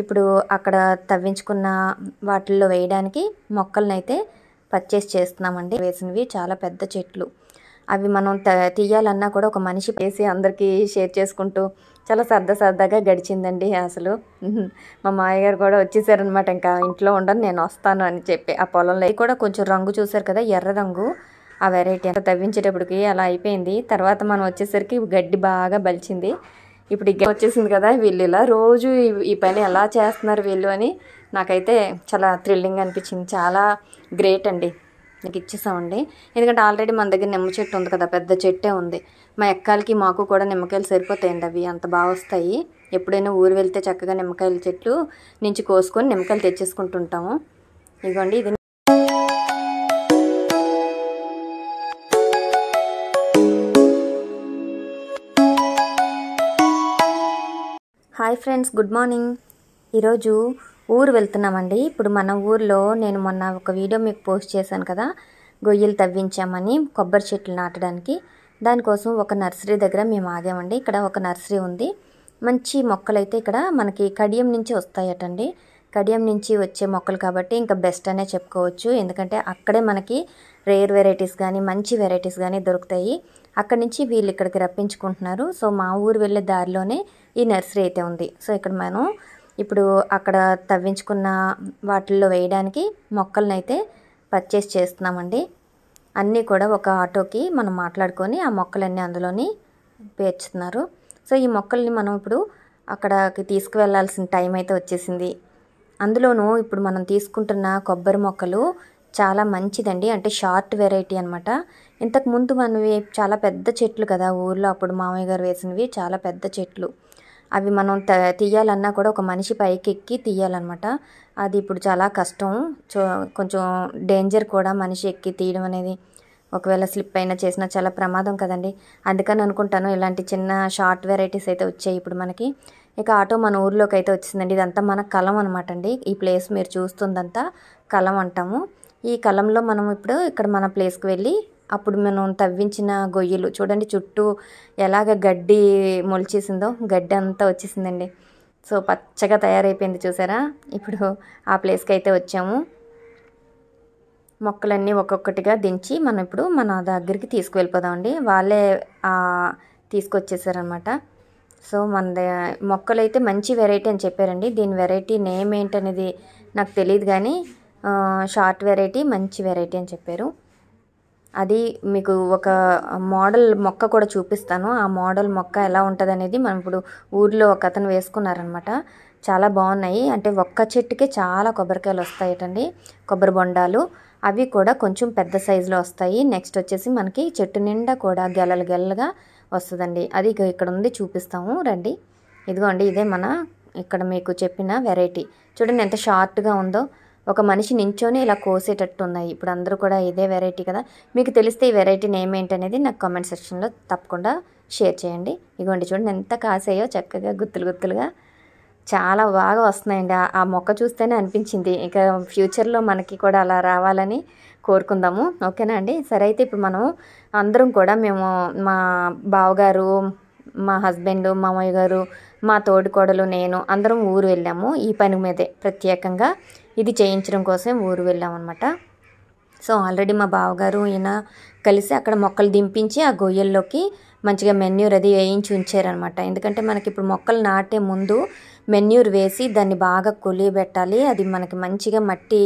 ఇప్పుడు అక్కడ తవ్వించుకున్న వాటిల్లో వేయడానికి మొక్కలనైతే పర్చేస్ చేస్తున్నామండి. వేసినవి చాలా పెద్ద చెట్లు. అవి మనం తీయాలన్నా కూడా ఒక మనిషి వేసి అందరికీ షేర్ చేసుకుంటూ చాలా సరదాగా గడిచిందండి అసలు. మా మామయ్య గారు కూడా వచ్చేసారనమాట. ఇంకా ఇంట్లో ఉండను, నేను వస్తాను అని చెప్పి ఆ పొలంలో కూడా కొంచెం రంగు చూసారు కదా, ఎర్ర రంగు. ఆ వెరైటీ అంతా తవ్వించేటప్పటికి అలా అయిపోయింది. తర్వాత మనం వచ్చేసరికి గడ్డి బాగా బలిచింది. ఇప్పుడు వచ్చేసింది కదా, వీళ్ళు ఇలా రోజు ఈ పని ఎలా చేస్తున్నారు వీళ్ళు అని నాకైతే చాలా థ్రిల్లింగ్ అనిపించింది. చాలా గ్రేట్ అండి. నాకు ఇచ్చేసామండి. ఎందుకంటే ఆల్రెడీ మన దగ్గర నిమ్మ చెట్టు ఉంది కదా, పెద్ద చెట్టే ఉంది. మా ఎక్కాలకి మాకు కూడా నిమ్మకాయలు సరిపోతాయండి. అవి అంత బాగా వస్తాయి. ఎప్పుడైనా ఊరు వెళ్తే చక్కగా నిమ్మకాయల చెట్లు నుంచి కోసుకొని నిమ్మకాయలు తెచ్చేసుకుంటుంటాము. ఇదిగోండి, ఇది హాయ్ ఫ్రెండ్స్, గుడ్ మార్నింగ్. ఈరోజు ఊరు వెళ్తున్నామండి. ఇప్పుడు మన ఊర్లో నేను మొన్న ఒక వీడియో మీకు పోస్ట్ చేశాను కదా, గొయ్యలు తవ్వించామని కొబ్బరి చెట్లు నాటడానికి. దానికోసం ఒక నర్సరీ దగ్గర మేము ఆగామండి. ఇక్కడ ఒక నర్సరీ ఉంది. మంచి మొక్కలు అయితే ఇక్కడ మనకి కడియం నుంచి వస్తాయటండి. కడియం నుంచి వచ్చే మొక్కలు కాబట్టి ఇంకా బెస్ట్ అనే చెప్పుకోవచ్చు. ఎందుకంటే అక్కడే మనకి రేర్ వెరైటీస్ కానీ మంచి వెరైటీస్ కానీ దొరుకుతాయి. అక్కడి నుంచి వీళ్ళు ఇక్కడికి రప్పించుకుంటున్నారు. సో మా ఊరు వెళ్ళే దారిలోనే ఈ నర్సరీ అయితే ఉంది. సో ఇక్కడ మనం ఇప్పుడు అక్కడ తవ్వించుకున్న వాటిల్లో వేయడానికి మొక్కలనైతే పర్చేస్ చేస్తున్నామండి. అన్నీ కూడా ఒక ఆటోకి మనం మాట్లాడుకొని ఆ మొక్కలన్నీ అందులోని పేర్చుతున్నారు. సో ఈ మొక్కల్ని మనం ఇప్పుడు అక్కడికి తీసుకువెళ్లాల్సిన టైం అయితే వచ్చేసింది. అందులోనూ ఇప్పుడు మనం తీసుకుంటున్న కొబ్బరి మొక్కలు చాలా మంచిదండి. అంటే షార్ట్ వెరైటీ అనమాట. ఇంతకుముందు మనవి చాలా పెద్ద చెట్లు కదా ఊర్లో, అప్పుడు మామయ్య గారు వేసినవి చాలా పెద్ద చెట్లు. అవి మనం తీయాలన్నా కూడా ఒక మనిషి పైకి ఎక్కి తీయాలన్నమాట. అది ఇప్పుడు చాలా కష్టం. కొంచెం డేంజర్ కూడా మనిషి ఎక్కి తీయడం అనేది. ఒకవేళ స్లిప్ అయినా చేసినా చాలా ప్రమాదం కదండి. అందుకని అనుకుంటాను ఇలాంటి చిన్న షార్ట్ వెరైటీస్ అయితే వచ్చాయి ఇప్పుడు మనకి. ఇక ఆటో మన ఊర్లోకి అయితే వచ్చిందండి. ఇదంతా మన కలం అనమాట అండి. ఈ ప్లేస్ మీరు చూస్తుందంతా కలం అంటాము. ఈ కలంలో మనం ఇప్పుడు ఇక్కడ మన ప్లేస్కి వెళ్ళి అప్పుడు మనం తవ్వించిన గొయ్యలు చూడండి, చుట్టూ ఎలాగ గడ్డి మొలిచేసిందో, గడ్డి అంతా వచ్చేసిందండి. సో పచ్చగా తయారైపోయింది చూసారా. ఇప్పుడు ఆ ప్లేస్కి అయితే వచ్చాము. మొక్కలన్నీ ఒక్కొక్కటిగా దించి మనం ఇప్పుడు మన దగ్గరికి తీసుకువెళ్ళిపోదామండి. వాళ్ళే తీసుకొచ్చేసారనమాట. సో మన మొక్కలు అయితే మంచి వెరైటీ అని చెప్పారండి. దీని వెరైటీ నేమ్ ఏంటనేది నాకు తెలియదు కానీ షార్ట్ వెరైటీ, మంచి వెరైటీ అని చెప్పారు. అది మీకు ఒక మోడల్ మొక్క కూడా చూపిస్తాను. ఆ మోడల్ మొక్క ఎలా ఉంటుంది అనేది మనం ఇప్పుడు ఊర్లో ఒక అతను వేసుకున్నారనమాట. చాలా బాగున్నాయి. అంటే ఒక్క చెట్టుకే చాలా కొబ్బరికాయలు వస్తాయటండి, కొబ్బరి బొండాలు. అవి కూడా కొంచెం పెద్ద సైజులో వస్తాయి. నెక్స్ట్ వచ్చేసి మనకి చెట్టు నిండా కూడా గెలలుగా వస్తుందండి. అది ఇక్కడ ఉంది, చూపిస్తాము రండి. ఇదిగోండి, ఇదే మన ఇక్కడ మీకు చెప్పిన వెరైటీ. చూడండి ఎంత షార్ట్గా ఉందో. ఒక మనిషి నించొని ఇలా కోసేటట్టు ఉన్నాయి. ఇప్పుడు అందరూ కూడా ఇదే వెరైటీ కదా. మీకు తెలిస్తే ఈ వెరైటీ నేమ్ ఏంటనేది నాకు కామెంట్ సెక్షన్లో తప్పకుండా షేర్ చేయండి. ఇదిగోండి చూడండి ఎంత కాసాయో, చక్కగా గుత్తులుగా చాలా బాగా వస్తున్నాయండి. ఆ మొక్క చూస్తేనే అనిపించింది ఇక ఫ్యూచర్లో మనకి కూడా అలా రావాలని కోరుకుందాము. ఓకేనా అండి. సరే అయితే ఇప్పుడు మనం అందరం కూడా మేము మా బావగారు, మా హస్బెండ్, మామయ్య గారు, మా తోడికోడలు, నేను అందరం ఊరు వెళ్ళాము. ఈ పని మీదే ప్రత్యేకంగా ఇది చేయించడం కోసం ఊరు వెళ్ళామన్నమాట. సో ఆల్రెడీ మా బావగారు ఈయన కలిసి అక్కడ మొక్కలు దింపించి ఆ గొయ్యల్లోకి మంచిగా మెన్యూర్ అది వేయించి ఉంచారనమాట. ఎందుకంటే మనకి ఇప్పుడు మొక్కలు నాటే ముందు మెన్యూర్ వేసి దాన్ని బాగా కొలియబెట్టాలి. అది మనకి మంచిగా మట్టి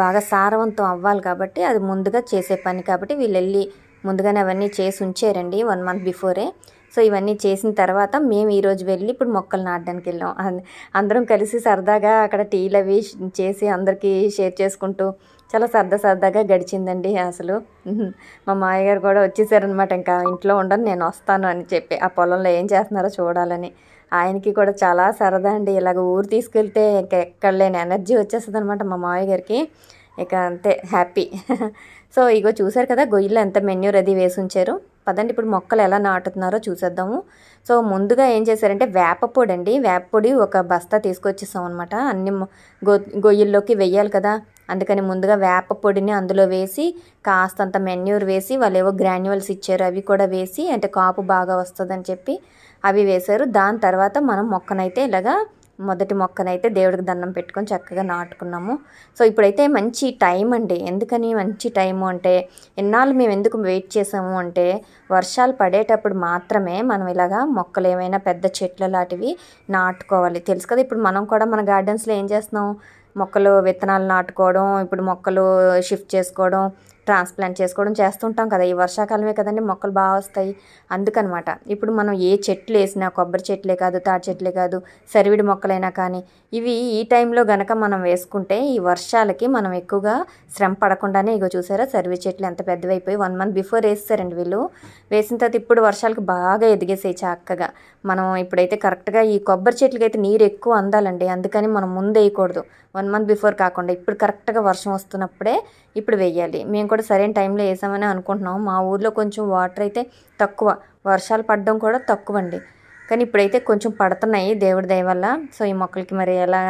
బాగా సారవంతం అవ్వాలి కాబట్టి అది ముందుగా చేసే పని. కాబట్టి వీళ్ళు వెళ్ళి ముందుగానే అవన్నీ చేసి ఉంచారండి 1 month బిఫోరే. సో ఇవన్నీ చేసిన తర్వాత మేము ఈరోజు వెళ్ళి ఇప్పుడు మొక్కలు నాటడానికి వెళ్ళాం. అందరం కలిసి సరదాగా అక్కడ టీలు అవి చేసి అందరికీ షేర్ చేసుకుంటూ చాలా సరదాగా గడిచిందండి అసలు. మా మామయ్య గారు కూడా వచ్చేసారనమాట. ఇంకా ఇంట్లో ఉండను, నేను వస్తాను అని చెప్పి ఆ పొలంలో ఏం చేస్తున్నారో చూడాలని. ఆయనకి కూడా చాలా సరదా అండి. ఇలాగ ఊరు తీసుకెళ్తే ఇంకా ఎక్కడ లేని ఎనర్జీ వచ్చేస్తుంది అనమాట మా మామయ్య గారికి. ఇక అంతే హ్యాపీ. సో ఇగో చూసారు కదా గొయ్యిలో ఎంత మెన్యూర్ అది వేసి ఉంచారు. పదండి ఇప్పుడు మొక్కలు ఎలా నాటుతున్నారో చూసేద్దాము. సో ముందుగా ఏం చేశారంటే వేపపొడి అండి, వేపపొడి ఒక బస్తా తీసుకొచ్చేసాం అనమాట. అన్ని గొయ్యిల్లోకి వెయ్యాలి కదా, అందుకని ముందుగా వేపపొడిని అందులో వేసి కాస్తంత మెన్యూర్ వేసి వాళ్ళు ఏవో గ్రాన్యువల్స్ ఇచ్చారు, అవి కూడా వేసి అంటే కాపు బాగా వస్తుందని చెప్పి అవి వేశారు. దాని తర్వాత మనం మొక్కనైతే ఇలాగా మొదటి మొక్కనైతే దేవుడికి దండం పెట్టుకొని చక్కగా నాటుకున్నాము. సో ఇప్పుడైతే మంచి టైం అండి. ఎందుకని మంచి టైము అంటే, ఎన్నాళ్ళు మేము ఎందుకు వెయిట్ చేసాము అంటే, వర్షాలు పడేటప్పుడు మాత్రమే మనం ఇలాగా మొక్కలు ఏమైనా పెద్ద చెట్లు లాంటివి నాటుకోవాలి. తెలుసు కదా, ఇప్పుడు మనం కూడా మన గార్డెన్స్లో ఏం చేస్తున్నాం, మొక్కలు విత్తనాలు నాటుకోవడం, ఇప్పుడు మొక్కలు షిఫ్ట్ చేసుకోవడం, ట్రాన్స్ప్లాంట్ చేసుకోవడం చేస్తుంటాం కదా. ఈ వర్షాకాలమే కదండి మొక్కలు బాగా వస్తాయి. అందుకనమాట ఇప్పుడు మనం ఏ చెట్లు వేసినా, కొబ్బరి చెట్లే కాదు, తాటి చెట్లే కాదు, సరివిడి మొక్కలైనా కానీ ఇవి ఈ టైంలో గనక మనం వేసుకుంటే ఈ వర్షాలకి మనం ఎక్కువగా శ్రమ పడకుండానే, ఇగో చూసారా సరివి చెట్లు ఎంత పెద్దవైపోయి 1 month బిఫోర్ వేస్తారండి వీళ్ళు. వేసిన తర్వాత ఇప్పుడు వర్షాలకు బాగా ఎదిగేసాయి చక్కగా. మనం ఇప్పుడైతే కరెక్ట్గా ఈ కొబ్బరి చెట్లకి అయితే నీరు ఎక్కువ అందాలండి. అందుకని మనం ముందు వేయకూడదు, 1 month బిఫోర్ కాకుండా ఇప్పుడు కరెక్ట్గా వర్షం వస్తున్నప్పుడే ఇప్పుడు వేయాలి. మేము కూడా సరైన టైంలో వేసామని అనుకుంటున్నాం. మా ఊర్లో కొంచెం వాటర్ అయితే తక్కువ, వర్షాలు పడడం కూడా తక్కువ అండి. కానీ ఇప్పుడైతే కొంచెం పడుతున్నాయి దేవుడి దయ వల్ల. సో ఈ మొక్కలకి మరి ఎలా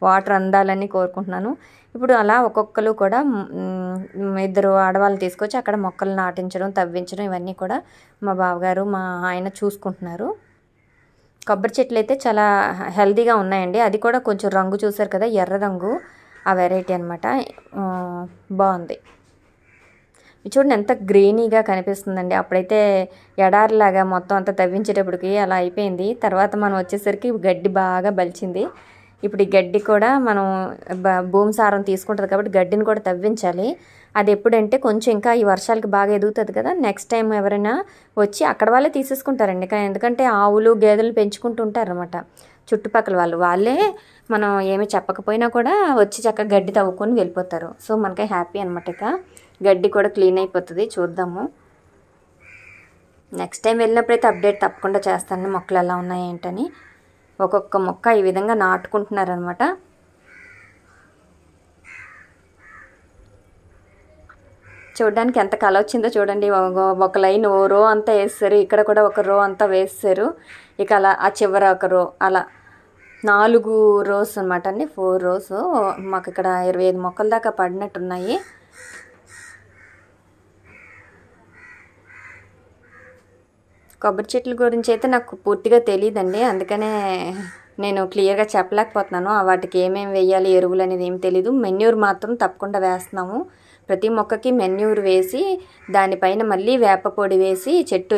వాటర్ అందాలని కోరుకుంటున్నాను. ఇప్పుడు అలా ఒక్కొక్కరు కూడా 2 ఆడవాళ్ళు తీసుకొచ్చి అక్కడ మొక్కలు నాటించడం, తవ్వించడం ఇవన్నీ కూడా మా బావగారు మా ఆయన చూసుకుంటున్నారు. కొబ్బరి చెట్లు అయితే చాలా హెల్తీగా ఉన్నాయండి. అది కూడా కొంచెం రంగు చూసారు కదా, ఎర్ర రంగు, ఆ వెరైటీ అనమాట. బాగుంది చూడండి, ఎంత గ్రీనీగా కనిపిస్తుందండి. అప్పుడైతే ఎడారిలాగా మొత్తం అంతా తవ్వించేటప్పటికి అలా అయిపోయింది. తర్వాత మనం వచ్చేసరికి గడ్డి బాగా బలిచింది. ఇప్పుడు ఈ గడ్డి కూడా మనం భూమి సారం తీసుకుంటుంది కాబట్టి గడ్డిని కూడా తవ్వించాలి. అది ఎప్పుడంటే కొంచెం ఇంకా ఈ వర్షాలకి బాగా ఎదుగుతుంది కదా, నెక్స్ట్ టైం ఎవరైనా వచ్చి అక్కడ వాళ్ళే తీసేసుకుంటారండి. కానీ ఎందుకంటే ఆవులు గేదెలు పెంచుకుంటూ ఉంటారనమాట చుట్టుపక్కల వాళ్ళే మనం ఏమి చెప్పకపోయినా కూడా వచ్చి చక్కగా గడ్డి తవ్వుకొని వెళ్ళిపోతారు. సో మనకి హ్యాపీ అనమాట. ఇక గడ్డి కూడా క్లీన్ అయిపోతుంది. చూద్దాము, నెక్స్ట్ టైం వెళ్ళినప్పుడైతే అప్డేట్ తప్పకుండా చేస్తాను మొక్కలు ఎలా ఉన్నాయి ఏంటని. ఒక్కొక్క మొక్క ఈ విధంగా నాటుకుంటున్నారనమాట. చూడడానికి ఎంత కళ వచ్చిందో చూడండి. ఒక లైన్ ఓ రో అంతా వేస్తారు, ఇక్కడ కూడా ఒక రో అంతా వేస్తారు, ఇక అలా ఆ చివర ఒక రో, అలా 4 rows అనమాట అండి, 4 rows. మాకు ఇక్కడ 25 మొక్కల దాకా పడినట్టున్నాయి. కొబ్బరి చెట్ల గురించి అయితే నాకు పూర్తిగా తెలియదండి, అందుకనే నేను క్లియర్గా చెప్పలేకపోతున్నాను. వాటికి ఏమేమి వేయాలి, ఎరువులు అనేది ఏం తెలీదు. మెన్యూర్ మాత్రం తప్పకుండా వేస్తున్నాము. ప్రతి మొక్కకి మెన్యూర్ వేసి దానిపైన మళ్ళీ వేప పొడి వేసి, చెట్టు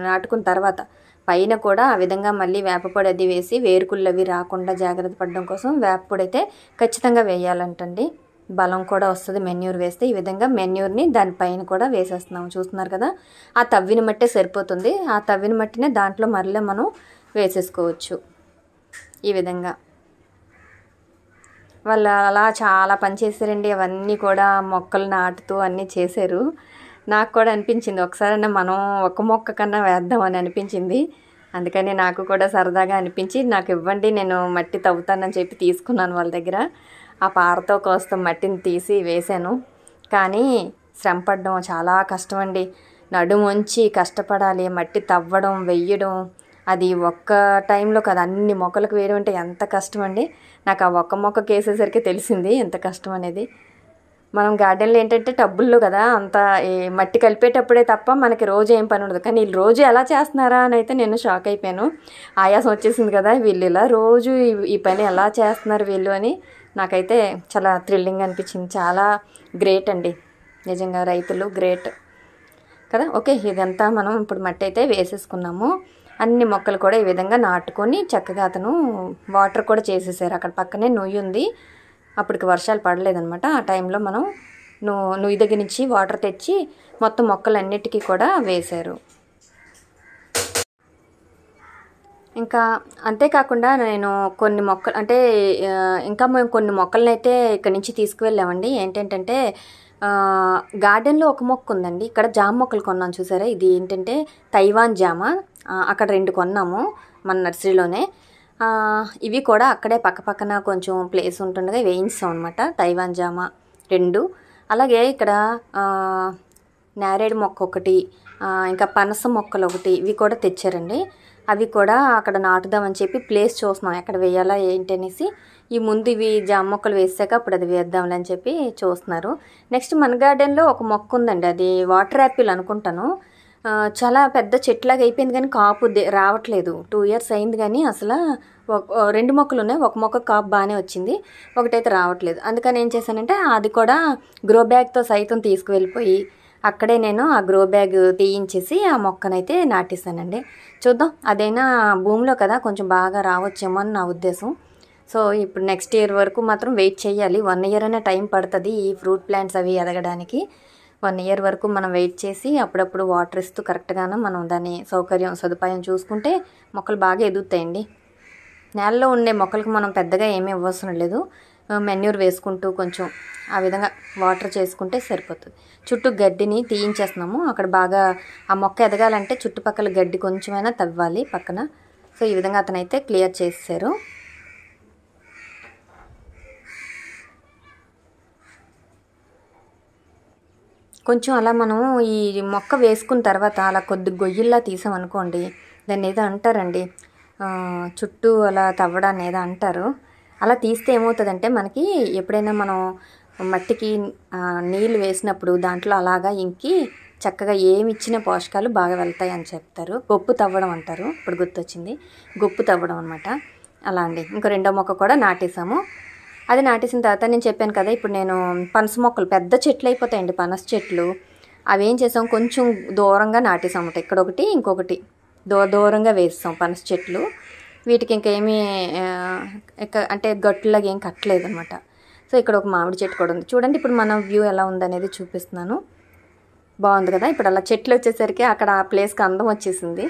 నాటుకున్న తర్వాత పైన కూడా ఆ విధంగా మళ్ళీ వేపపొడి అది వేసి వేరుకుళ్ళు అవి రాకుండా జాగ్రత్త పడడం కోసం వేపపొడి అయితే ఖచ్చితంగా వేయాలంటండి. బలం కూడా వస్తుంది మెన్యూర్ వేస్తే. ఈ విధంగా మెన్యూర్ని దానిపైన కూడా వేసేస్తున్నాము. చూస్తున్నారు కదా, ఆ తవ్విన మట్టే సరిపోతుంది. ఆ తవ్విన మట్టినే దాంట్లో మళ్ళీ మనం వేసేసుకోవచ్చు. ఈ విధంగా వాళ్ళు అలా చాలా పని చేశారండి. అవన్నీ కూడా మొక్కలు నాటుతూ అన్నీ చేశారు. నాకు కూడా అనిపించింది ఒకసారైనా మనం ఒక మొక్క కన్నా వేద్దామని అనిపించింది. అందుకని నాకు కూడా సరదాగా అనిపించి, నాకు ఇవ్వండి నేను మట్టి తవ్వుతానని చెప్పి తీసుకున్నాను వాళ్ళ దగ్గర. ఆ పారతో కోస్త మట్టిని తీసి వేశాను. కానీ శ్రమ పడడం చాలా కష్టం అండి. నడుము వంచి కష్టపడాలి, మట్టి తవ్వడం, వెయ్యడం. అది ఒక్క టైంలో కదా, అన్ని మొక్కలకు వేయడం అంటే ఎంత కష్టం అండి. నాకు ఆ ఒక్క మొక్కకి వేసేసరికి తెలిసింది ఎంత కష్టం అనేది. మనం గార్డెన్లో ఏంటంటే టబ్బుల్లో కదా అంత మట్టి కలిపేటప్పుడే తప్ప మనకి రోజు ఏం పని ఉండదు. కానీ వీళ్ళు రోజు ఎలా చేస్తున్నారా అని అయితే నేను షాక్ అయిపోయాను. ఆయాసం వచ్చేసింది కదా, వీళ్ళు ఇలా రోజు ఈ పని ఎలా చేస్తున్నారు వీళ్ళు అని నాకైతే చాలా థ్రిల్లింగ్ అనిపించింది. చాలా గ్రేట్ అండి, నిజంగా రైతులు గ్రేట్ కదా. ఓకే, ఇదంతా మనం ఇప్పుడు మట్టి అయితే వేసేసుకున్నాము. అన్ని మొక్కలు కూడా ఈ విధంగా నాటుకొని చక్కగా అతను వాటర్ కూడా చేసేసారు. అక్కడ పక్కనే నుయ్యి ఉంది, అప్పటికి వర్షాలు పడలేదనమాట. ఆ టైంలో మనం నుయ్యి దగ్గర నుంచి వాటర్ తెచ్చి మొత్తం మొక్కలన్నిటికీ కూడా వేశారు. ఇంకా అంతేకాకుండా నేను కొన్ని మొక్కలు అంటే ఇంకా మేము కొన్ని మొక్కలను అయితే ఇక్కడి నుంచి తీసుకువెళ్ళామండి. ఏంటంటే గార్డెన్లో ఒక మొక్క ఉందండి, ఇక్కడ జామ మొక్కలు కొన్నాను చూసారా. ఇది ఏంటంటే తైవాన్ జామ, అక్కడ 2 కొన్నాము మన నర్సరీలోనే. ఇవి కూడా అక్కడే పక్కన కొంచెం ప్లేస్ ఉంటుండగా వేయించాం అనమాట. తైవాన్ జామ 2, అలాగే ఇక్కడ నేరేడు మొక్క ఒకటి, ఇంకా పనస మొక్కలు ఒకటి, ఇవి కూడా తెచ్చారండి. అవి కూడా అక్కడ నాటుదామని చెప్పి ప్లేస్ చూస్తున్నాం ఎక్కడ వేయాలా ఏంటనేసి. ఈ ముందు ఇవి జామ మొక్కలు వేసాక అప్పుడు అది వేద్దాంలే అని చెప్పి చూస్తున్నారు. నెక్స్ట్ మన గార్డెన్లో ఒక మొక్క ఉందండి, అది వాటర్ యాపిల్ అనుకుంటాను. చాలా పెద్ద చెట్లాగా అయిపోయింది కానీ కాపు రావట్లేదు. 2 years అయింది కానీ అసలు రెండు మొక్కలు ఉన్నాయి. ఒక మొక్క కాపు బాగానే వచ్చింది, ఒకటైతే రావట్లేదు. అందుకని ఏం చేశానంటే అది కూడా గ్రో బ్యాగ్తో సైతం తీసుకువెళ్ళిపోయి అక్కడే నేను ఆ గ్రో బ్యాగ్ తీయించేసి ఆ మొక్కనైతే నాటేశానండి. చూద్దాం, అదైనా భూమిలో కదా కొంచెం బాగా రావచ్చేమో అని నా ఉద్దేశం. సో ఇప్పుడు నెక్స్ట్ ఇయర్ వరకు మాత్రం వెయిట్ చేయాలి. 1 ఇయర్ అనే టైం పడుతుంది ఈ ఫ్రూట్ ప్లాంట్స్ అవి ఎదగడానికి. 1 ఇయర్ వరకు మనం వెయిట్ చేసి అప్పుడప్పుడు వాటర్ ఇస్తూ కరెక్ట్గానే మనం దాని సదుపాయం చూసుకుంటే మొక్కలు బాగా ఎదుగుతాయండి. నేలలో ఉండే మొక్కలకు మనం పెద్దగా ఏమీ ఇవ్వవసరం లేదు. మెన్యూర్ వేసుకుంటూ కొంచెం ఆ విధంగా వాటర్ చేసుకుంటే సరిపోతుంది. చుట్టూ గడ్డిని తీయించేస్తున్నాము. అక్కడ బాగా ఆ మొక్క ఎదగాలంటే చుట్టుపక్కల గడ్డి కొంచెమైనా తవ్వాలి పక్కన. సో ఈ విధంగా అతనైతే క్లియర్ చేశారు. కొంచెం అలా మనం ఈ మొక్క వేసుకున్న తర్వాత అలా కొద్ది గొయ్యిల్లా తీసామనుకోండి, దాన్ని ఏదో అంటారండి, చుట్టూ అలా తవ్వడాన్ని ఏదో అంటారు. అలా తీస్తే ఏమవుతుందంటే మనకి ఎప్పుడైనా మనం మట్టికి నీళ్ళు వేసినప్పుడు దాంట్లో అలాగా ఇంకి చక్కగా ఏమి ఇచ్చిన పోషకాలు బాగా వెళ్తాయి అని చెప్తారు. గొప్పు తవ్వడం అంటారు, ఇప్పుడు గుర్తొచ్చింది, గొప్పు తవ్వడం అనమాట. అలా అండి. ఇంకో రెండో మొక్క కూడా నాటేసాము. అది నాటేసిన తర్వాత నేను చెప్పాను కదా, ఇప్పుడు నేను పనస మొక్కలు పెద్ద చెట్లు అయిపోతాయండి, పనస చెట్లు. అవి ఏం చేసాం, కొంచెం దూరంగా నాటేసాం అన్నమాట. ఇక్కడొకటి ఇంకొకటి దూరంగా వేస్తాం పనస చెట్లు. వీటికి ఇంకేమీ అంటే గట్టులాగా ఏం కట్టలేదు అనమాట. సో ఇక్కడ ఒక మామిడి చెట్టు కూడా ఉంది. చూడండి ఇప్పుడు మన వ్యూ ఎలా ఉందనేది చూపిస్తున్నాను. బాగుంది కదా. ఇప్పుడు అలా చెట్లు వచ్చేసరికి అక్కడ ఆ ప్లేస్కి అందం వచ్చేసింది.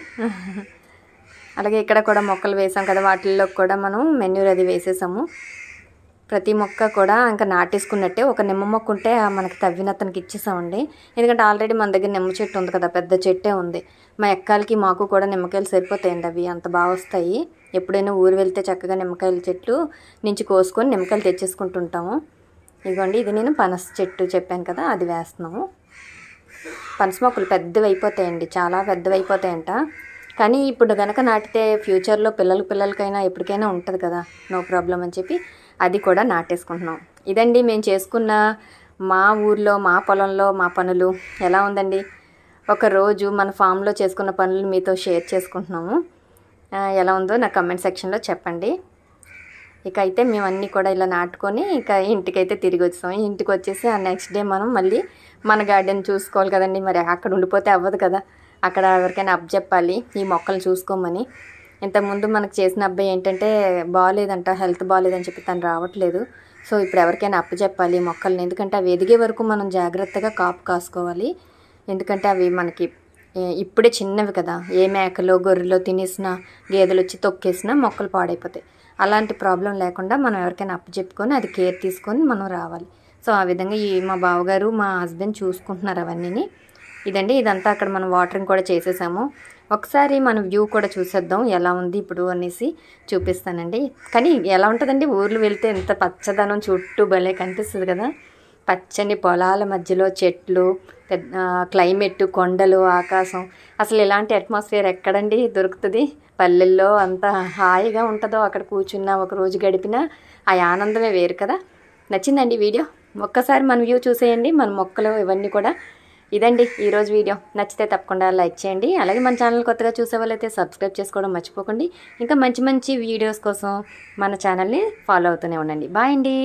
అలాగే ఇక్కడ కూడా మొక్కలు వేసాం కదా, వాటిల్లో కూడా మనం మెన్యూర్ అది వేసేసాము. ప్రతి మొక్క కూడా ఇంకా నాటేసుకున్నట్టే. ఒక నిమ్మ మొక్క ఉంటే మనకి తవ్విన అతనికి ఇచ్చేసామండి. ఎందుకంటే ఆల్రెడీ మన దగ్గర నిమ్మ చెట్టు ఉంది కదా, పెద్ద చెట్టే ఉంది. మా ఎక్కాలకి మాకు కూడా నిమ్మకాయలు సరిపోతాయండి, అవి అంత బాగా వస్తాయి. ఎప్పుడైనా ఊరు వెళ్తే చక్కగా నిమ్మకాయల చెట్లు నుంచి కోసుకొని నిమ్మకాయలు తెచ్చేసుకుంటుంటాము. ఇదిగోండి, ఇది నేను పనస చెట్టు చెప్పాను కదా, అది వేస్తున్నాము. పనస మొక్కలు పెద్దవి అయిపోతాయండి, చాలా పెద్దవి అయిపోతాయంట. కానీ ఇప్పుడు కనుక నాటితే ఫ్యూచర్లో పిల్లలకైనా ఎప్పటికైనా ఉంటుంది కదా, నో ప్రాబ్లం అని చెప్పి అది కూడా నాటేసుకుంటున్నాం. ఇదండి మేము చేసుకున్న మా ఊర్లో మా పొలంలో మా పనులు. ఎలా ఉందండి, ఒకరోజు మన ఫామ్లో చేసుకున్న పనులు మీతో షేర్ చేసుకుంటున్నాము. ఎలా ఉందో నా కమెంట్ సెక్షన్లో చెప్పండి. ఇక అయితే మేము అన్నీ కూడా ఇలా నాటుకొని ఇక ఇంటికైతే తిరిగి వచ్చాం. ఇంటికి వచ్చేసి ఆ నెక్స్ట్ డే మనం మళ్ళీ మన గార్డెన్ చూసుకోవాలి కదండి. మరి అక్కడ ఉండిపోతే అవ్వదు కదా, అక్కడ ఎవరికైనా అప్పచెప్పాలి ఈ మొక్కలు చూసుకోమని. ఇంతకుముందు మనకు చేసిన అబ్బాయి ఏంటంటే బాగాలేదంట, హెల్త్ బాగాలేదని చెప్పి తను రావట్లేదు. సో ఇప్పుడు ఎవరికైనా అప్పచెప్పాలి మొక్కల్ని, ఎందుకంటే అవి ఎదిగే వరకు మనం జాగ్రత్తగా కాపు కాసుకోవాలి. ఎందుకంటే అవి మనకి ఇప్పుడే చిన్నవి కదా, ఏ మేకలో గొర్రెలో తినేసినా గేదెలు వచ్చి తొక్కేసినా మొక్కలు పాడైపోతాయి. అలాంటి ప్రాబ్లం లేకుండా మనం ఎవరికైనా అప్పచెప్పుకొని అది కేర్ తీసుకొని మనం రావాలి. సో ఆ విధంగా మా బావగారు మా హస్బెండ్ చూసుకుంటున్నారు అవన్నీ. ఇదండి, ఇదంతా అక్కడ మనం వాటరింగ్ కూడా చేసేసాము. ఒకసారి మనం వ్యూ కూడా చూసేద్దాం ఎలా ఉంది ఇప్పుడు అనేసి చూపిస్తానండి. కానీ ఎలా ఉంటుందండి, ఊర్లు వెళ్తే ఎంత పచ్చదనం చుట్టూ భలే కనిపిస్తుంది కదా. పచ్చని పొలాల మధ్యలో చెట్లు, క్లైమేట్, కొండలు, ఆకాశం. అసలు ఇలాంటి అట్మాస్ఫియర్ ఎక్కడండి దొరుకుతుంది. పల్లెల్లో అంత హాయిగా ఉంటుందో అక్కడ కూర్చున్నా ఒక రోజు గడిపినా ఆ ఆనందమే వేరు కదా. నచ్చిందండి వీడియో, ఒక్కసారి మన వ్యూ చూసేయండి, మన మొక్కలు ఇవన్నీ కూడా. ఇదండి ఈరోజు వీడియో. నచ్చితే తప్పకుండా లైక్ చేయండి. అలాగే మన ఛానల్ కొత్తగా చూసే వాళ్ళైతే సబ్స్క్రైబ్ చేసుకోవడం మర్చిపోకండి. ఇంకా మంచి మంచి వీడియోస్ కోసం మన ఛానల్ని ఫాలో అవుతూనే ఉండండి. బాయ్ అండి.